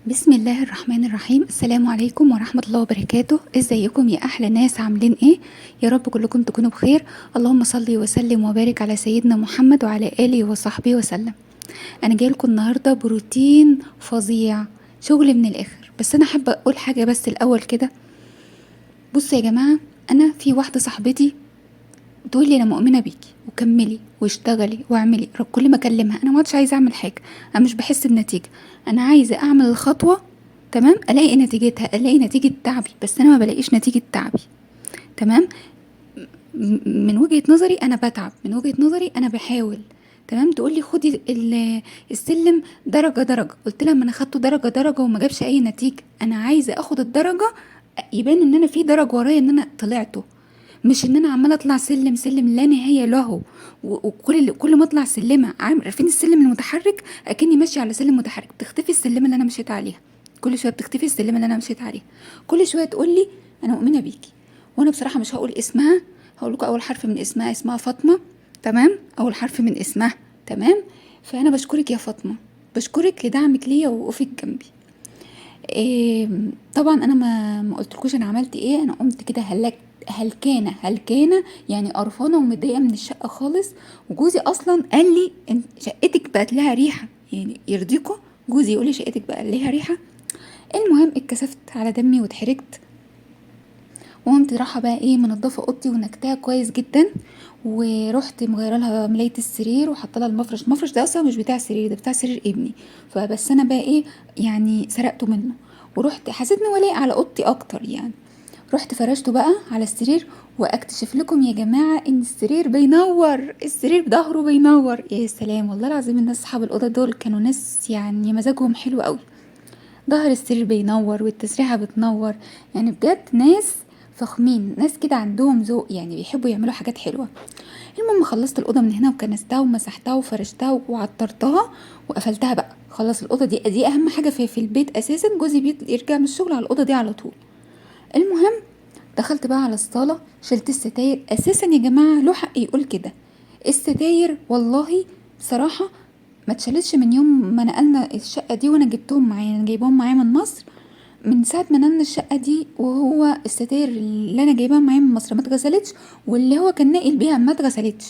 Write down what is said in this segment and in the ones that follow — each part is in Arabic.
بسم الله الرحمن الرحيم. السلام عليكم ورحمة الله وبركاته. ازيكم يا احلى ناس؟ عاملين ايه؟ يا رب كلكم تكونوا بخير. اللهم صل وسلم وبارك على سيدنا محمد وعلى اله وصحبه وسلم. انا جاي لكم النهارده بروتين فظيع، شغل من الاخر. بس انا حابه اقول حاجه بس الاول كده. بصوا يا جماعه، انا في واحده صاحبتي تقول لي انا مؤمنه بيكي وكملي واشتغلي واعملي. كل ما اكلمها انا ما عادش عايزه اعمل حاجه، انا مش بحس بنتيجه. انا عايزه اعمل الخطوه، تمام، الاقي نتيجتها، الاقي نتيجه تعبي، بس انا ما بلاقيش نتيجه تعبي. تمام. من وجهه نظري انا بتعب، من وجهه نظري انا بحاول. تمام. تقول لي خدي السلم درجه درجه. قلت لها ما انا خدته درجه درجه وما جابش اي نتيجه. انا عايزه اخد الدرجه يبان ان انا في درج ورايا ان انا طلعته، مش ان انا عماله اطلع سلم سلم لا نهايه له. كل ما اطلع سلمه، عارفين السلم المتحرك؟ اكني ماشيه على سلم متحرك، تختفي السلمه اللي انا مشيت عليها. كل شويه بتختفي السلمه اللي انا مشيت عليها. كل شويه تقول لي انا مؤمنه بيكي. وانا بصراحه مش هقول اسمها، هقول لكم اول حرف من اسمها. اسمها فاطمه. تمام، اول حرف من اسمها. تمام. فانا بشكرك يا فاطمه، بشكرك لدعمك ليا ووقوفك جنبي. إيه، طبعا انا ما قلتلكوش انا عملت ايه. انا قمت كده هلكانه يعني قرفانه ومتضايقه من الشقه خالص. وجوزي اصلا قال لي شقتك بقت لها ريحه، يعني يرضيكوا جوزي يقول لي شقتك بقى لها ريحه؟ المهم اتكسفت على دمي واتحرجت، وقمت رايحه بقى ايه منضفه اوضتي ونكتها كويس جدا، ورحت مغيره لها ملايه السرير وحاطه لها المفرش ده اصلا مش بتاع سرير، ده بتاع سرير ابني. فبس انا بقى ايه يعني سرقته منه، ورحت حسيت انه لايق على اوضتي اكتر يعني. رحت فرشته بقى على السرير، واكتشف لكم يا جماعه ان السرير بينور، السرير ظهره بينور. يا سلام، والله العظيم الناس اصحاب الاوضه دول كانوا ناس يعني مزاجهم حلو قوي. ظهر السرير بينور والتسريحة بتنور، يعني بجد ناس فخمين، ناس كده عندهم ذوق، يعني بيحبوا يعملوا حاجات حلوة. المهم خلصت الأوضة من هنا وكنستها ومسحتها وفرشتها وعطرتها وقفلتها بقى. خلاص الأوضة دي أهم حاجة في البيت أساسا. جوزي بيرجع من الشغل على الأوضة دي على طول. المهم دخلت بقى على الصالة، شلت الستاير. أساسا يا جماعة له حق يقول كده، الستاير والله بصراحة ما اتشالتش من يوم ما نقلنا الشقة دي، وانا جبتهم معايا، انا جايبهم معايا من مصر. من ساعة ما نقلنا الشقة دي وهو الستاير اللي انا جايباها معايا من مصر ما اتغسلتش، واللي هو كان ناقل بيها ما اتغسلتش،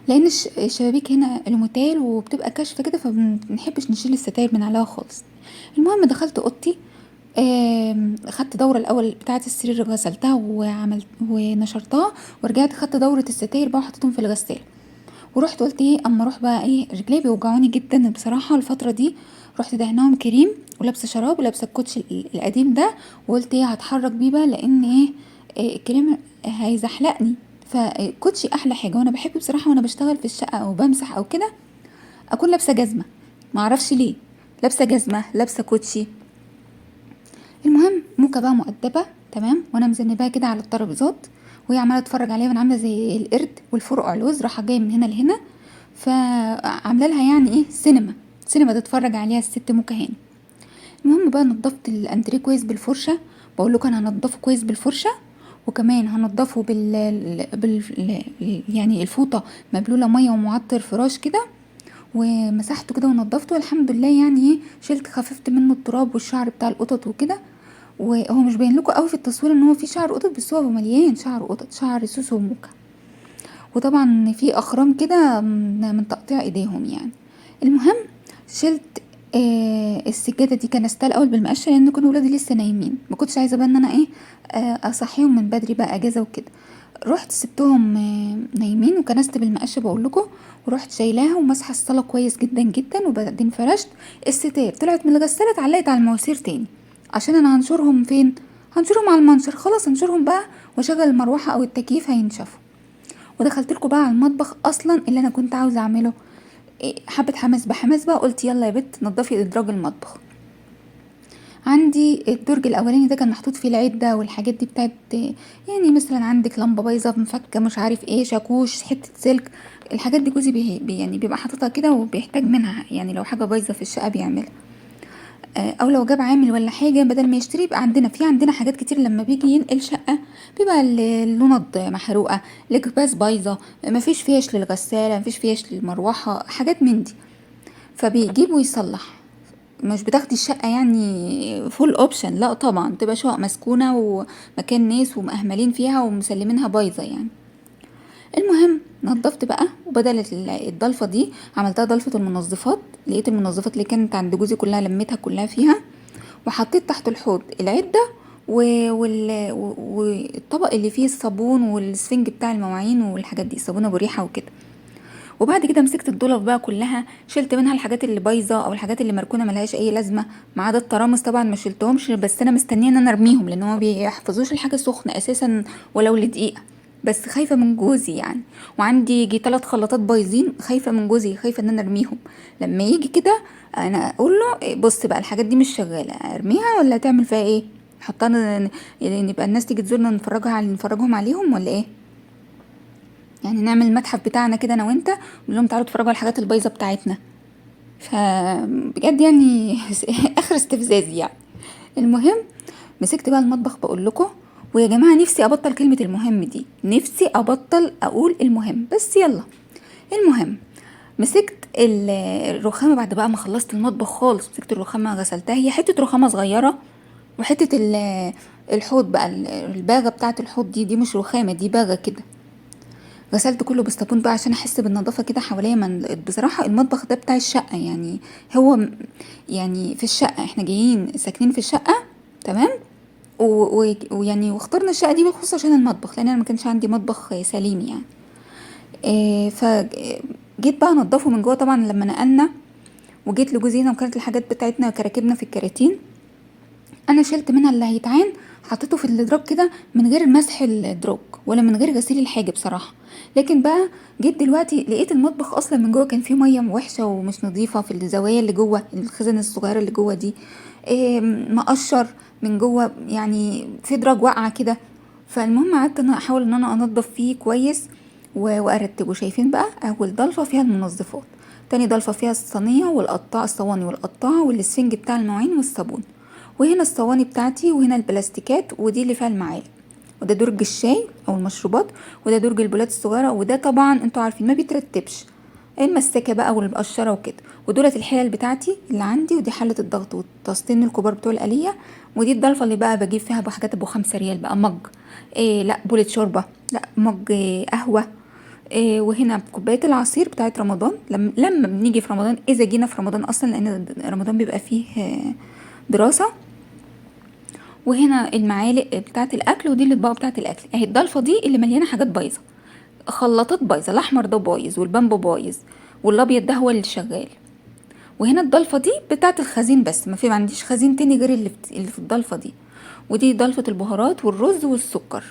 لان الشبابيك هنا الموتيل وبتبقى كاشفة كده، فمنحبش نشيل الستاير من عليها خالص. المهم دخلت اوضتي، خدت دورة الاول بتاعة السرير، غسلتها وعملت ونشرتها، ورجعت خدت دورة الستاير بقى وحطيتهم في الغسالة. ورحت قلت ايه اما اروح بقى ايه، رجلي بيوجعوني جدا بصراحه الفتره دي. رحت دهناهم كريم ولابسه شراب ولابسه الكوتش القديم ده، وقلت ايه هتحرك بيه بقى لان الكريم هيزحلقني. فالكوتشي احلى حاجه، وانا بحب بصراحه وانا بشتغل في الشقه او بمسح او كده اكون لابسه جزمه. معرفش ليه لابسه جزمه لابسه كوتشي. المهم موكا بقى مؤدبه تمام، وانا مذنباها كده على الترابيزات، وهي عماله تتفرج عليا وانا عامله زي القرد والفرق علوز راحه جايه من هنا لهنا. فعامله لها يعني ايه سينما، سينما تتفرج عليها الست موكا هاني. المهم بقى نضفت الانتريه كويس بالفرشه، بقول لكم انا هنضفه كويس بالفرشه، وكمان هنضفه يعني الفوطه مبلوله ميه ومعطر فراش كده، ومسحته كده ونضفته الحمد لله. يعني ايه شلت خففت منه التراب والشعر بتاع القطط وكده. وهو مش باين لكم قوي في التصوير ان هو في شعر قطط، بس هو مليان شعر قطط، شعر سوسو وموكا، وطبعا في اخرام كده من تقطيع ايديهم يعني. المهم شلت السجاده دي كنستها الاول بالمقشه، لان كانوا ولادي لسه نايمين، ما كنتش عايزه بقى ان انا ايه اصحيهم من بدري بقى اجازه وكده. رحت سبتهم نايمين وكنست بالمقشه بقول لكم، ورحت شايلاها ومسحه الصاله كويس جدا جدا، وبعدين فرشت الستار. طلعت من الغساله اتعلقت على المواسير تاني، عشان انا هنشرهم فين؟ هنشرهم على المنشر. خلاص هنشرهم بقى واشغل المروحه او التكييف هينشفوا. ودخلت لكم بقى على المطبخ اصلا اللي انا كنت عاوزه اعمله. حبه حماس بحماس بقى قلت يلا يا بت نضفي ادراج المطبخ. عندي الدرج الاولاني ده كان محطوط فيه العده والحاجات دي بتاعت يعني مثلا عندك لمبه بايظه مفكه مش عارف ايه شاكوش حته سلك، الحاجات دي جوزي يعني بيبقى حاططها كده وبيحتاج منها، يعني لو حاجه بايظه في الشقه بيعملها. او لو جاب عامل ولا حاجه بدل ما يشتري، يبقى عندنا حاجات كتير لما بيجي ينقل شقه بيبقى اللوند محروقه، الكباس بايظه، مفيش فيش للغساله، مفيش فيش للمروحه، حاجات من دي، فبيجيب ويصلح. مش بتاخدي الشقة يعني فول اوبشن، لا طبعا تبقى شقق مسكونة ومكان ناس ومأهملين فيها ومسلمينها بايظة يعني. المهم نضفت بقى، وبدل الضلفة دي عملتها ضلفة المنظفات. لقيت المنظفات اللي كانت عند جوزي كلها لميتها كلها فيها، وحطيت تحت الحوض العدة والطبق اللي فيه الصابون والسفنج بتاع المواعين والحاجات دي، صابون ابو ريحة وكده. وبعد كده مسكت الدولاب بقى كلها، شلت منها الحاجات اللي بايظه او الحاجات اللي مركونه ملهاش اي لازمه، ما عدا الترامس طبعا ما شلتهمش، بس انا مستنيه ان انا ارميهم لان هما ما بيحفظوش الحاجه سخنه اساسا ولو لدقيقه. بس خايفه من جوزي يعني، وعندي يجي 3 خلاطات بايظين، خايفه من جوزي، خايفه ان انا ارميهم. لما يجي كده انا اقول له بص بقى الحاجات دي مش شغاله، ارميها ولا تعمل فيها ايه؟ حطها يعني نبقى الناس تيجي تزورنا نفرجهم عليهم ولا ايه؟ يعني نعمل المتحف بتاعنا كده انا وانت، نقول لهم تعالوا اتفرجوا على الحاجات البايظه بتاعتنا. فبجد يعني اخر استفزازي يعني. المهم مسكت بقى المطبخ بقول لكم، ويا جماعه نفسي ابطل كلمه المهم دي، نفسي ابطل اقول المهم، بس يلا. المهم مسكت الرخامه بعد بقى ما خلصت المطبخ خالص، مسكت الرخامه غسلتها، هي حته رخامه صغيره، وحته الحوض بقى الباغه بتاعه الحوض دي مش رخامه، دي باغه كده. غسلت كله بالصابون بقى عشان احس بالنظافه كده حواليا. من بصراحه المطبخ ده بتاع الشقه يعني، هو يعني في الشقه احنا جايين ساكنين في الشقه، تمام. ويعني واخترنا الشقه دي بالخصوص عشان المطبخ، لان انا ما كانش عندي مطبخ سليم يعني. فجيت بقى انضفه من جوه طبعا لما نقلنا، وجيت لجوزي هنا وكانت الحاجات بتاعتنا كراكبنا في الكراتين، انا شلت منها اللي هيتعان، حطيته في الادراج كده من غير مسح الادراج ولا من غير غسيل الحاجه بصراحه. لكن بقى جيت دلوقتي لقيت المطبخ اصلا من جوه كان فيه ميه وحشه ومش نظيفه في الزوايا اللي جوه الخزن الصغيره اللي جوه دي، مقشر من جوه يعني، في دراج واقعه كده. فالمهم قعدت انا احاول ان انا انضف فيه كويس وارتبه. شايفين بقى اول ضلفه فيها المنظفات، تاني ضلفه فيها الصينيه والقطاع، الصواني والقطاعه والسفنج بتاع المواعين والصابون، وهنا الصواني بتاعتي، وهنا البلاستيكات، ودي اللي فيها المعالق، وده درج الشاي او المشروبات، وده درج البولات الصغيره، وده طبعا انتوا عارفين ما بيترتبش، المسكه بقى والمقشره وكده. ودولت الحلل بتاعتي اللي عندي، ودي حله الضغط والتسطين الكبار بتوع الآلية، ودي الضلفه اللي بقى بجيب فيها بحاجات ابو 5 ريال بقى، مج لا بولة شوربه، لا مج قهوه، وهنا كوبايه العصير بتاعت رمضان، لما بنيجي في رمضان، اذا جينا في رمضان اصلا لان رمضان بيبقى فيه دراسه. وهنا المعالق بتاعه الاكل، ودي الاطباق بتاعه الاكل اهي. الضلفه دي اللي مليانه حاجات بايظه، خلاطات بايظه، الاحمر ده بايظ والبامبو بايظ والابيض ده هو اللي شغال. وهنا الضلفه دي بتاعه الخزين، بس ما عنديش خزين تاني غير اللي في الضلفه دي. ودي ضلفه البهارات والرز والسكر.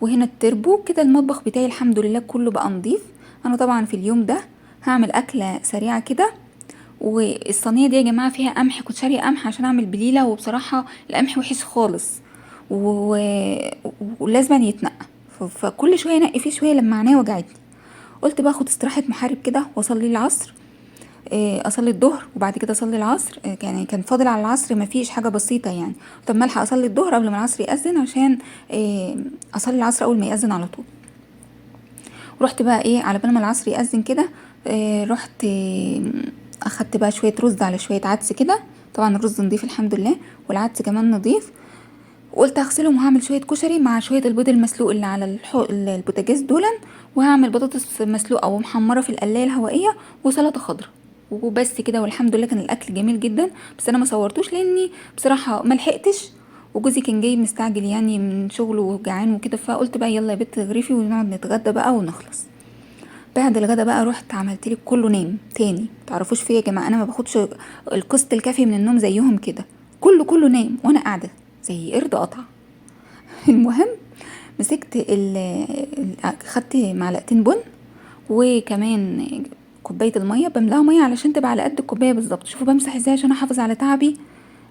وهنا التربو كده. المطبخ بتاعي الحمد لله كله بقى نضيف. انا طبعا في اليوم ده هعمل اكله سريعه كده. والصينيه دي يا جماعه فيها قمح، كنت شاريه قمح عشان اعمل بليله، وبصراحه القمح وحش خالص و... ولازم يتنقى، فكل شويه انقي فيه شويه لما عينيا وجعتني. قلت بقى اخد استراحه محارب كده واصلي العصر، اصلي الظهر وبعد كده اصلي العصر. يعني كان فاضل على العصر ما فيش حاجه بسيطه يعني، طب ما الحق اصلي الظهر قبل ما العصر يأذن عشان اصلي العصر اول ما يأذن على طول. رحت بقى على بال ما العصر يأذن كده، رحت اخدت بقى شويه رز على شويه عدس كده، طبعا الرز نضيف الحمد لله والعدس كمان نضيف. وقلت هغسلهم وهعمل شويه كشري مع شويه البيض المسلوق اللي على البوتاجاز دولا، وهعمل بطاطس مسلوقه ومحمره في القلايه الهوائيه وسلطه خضراء وبس كده. والحمد لله كان الاكل جميل جدا، بس انا ما صورتوش لاني بصراحه ما لحقتش، وجوزي كان جاي مستعجل يعني من شغله وجعان وكده، فقلت بقى يلا يا بنت اغرفي ونقعد نتغدى بقى ونخلص. بعد الغدا بقى رحت عملت لي كله نام تاني. تعرفوش فيا يا جماعه انا ما باخدش القسط الكافي من النوم زيهم كده، كله نام وانا قاعده زي قرد قطع. المهم مسكت خدت معلقتين بن، وكمان كوبايه الميه بملاها ميه علشان تبقى على قد الكوبايه بالظبط. شوفوا بمسح ازاي عشان احافظ على تعبي،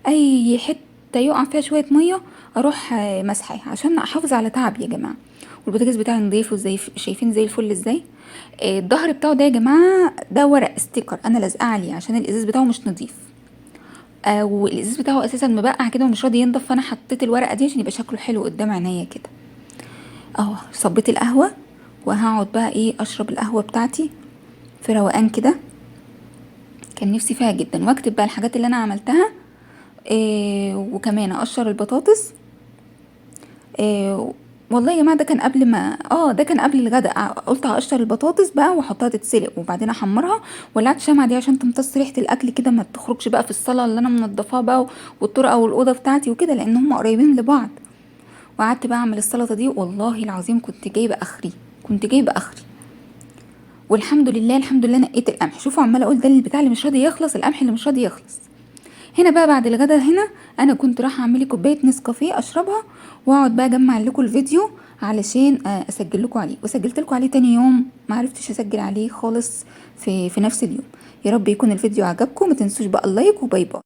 اي حته يقع فيها شويه ميه اروح مسحها عشان احافظ على تعبي يا جماعه. والبوتاجاز بتاعي نضيف وزي شايفين زي الفل ازاي. الظهر بتاعه ده يا جماعه ده ورق ستيكر انا لازقه عليه عشان الازاز بتاعه مش نضيف، والازاز بتاعه اساسا مبقع كده ومش راضي ينضف، فانا حطيت الورقه دي عشان يبقى شكله حلو قدام عينيا كده. اهو صبيت القهوه، وهقعد بقى اشرب القهوه بتاعتي في روقان كده. كان نفسي فيها جدا، واكتب بقى الحاجات اللي انا عملتها. وكمان اقشر البطاطس. والله يا جماعه ده كان قبل ما ده كان قبل الغداء. قلت هقشر البطاطس بقى واحطها تتسلق وبعدين احمرها. ولعت شمعة دي عشان تمتص ريحه الاكل كده، ما تخرجش بقى في الصاله اللي انا منضفاها بقى، والطرقه والاوضه بتاعتي وكده، لان هم قريبين لبعض. وقعدت بقى اعمل السلطه دي، والله العظيم كنت جايبه اخري، كنت جايبه اخري. والحمد لله الحمد لله نقيت القمح. شوفوا عماله اقول ده البتاع اللي مش راضي يخلص، القمح اللي مش راضي يخلص. هنا بقى بعد الغدا هنا انا كنت رايحه اعمل لي كوبايه نسكافيه اشربها، واقعد بقى اجمع لكم الفيديو علشان اسجل لكم عليه. وسجلت لكم عليه تاني يوم، ما عرفتش اسجل عليه خالص في نفس اليوم. يا رب يكون الفيديو عجبكم، ما تنسوش بقى اللايك، وباي باي.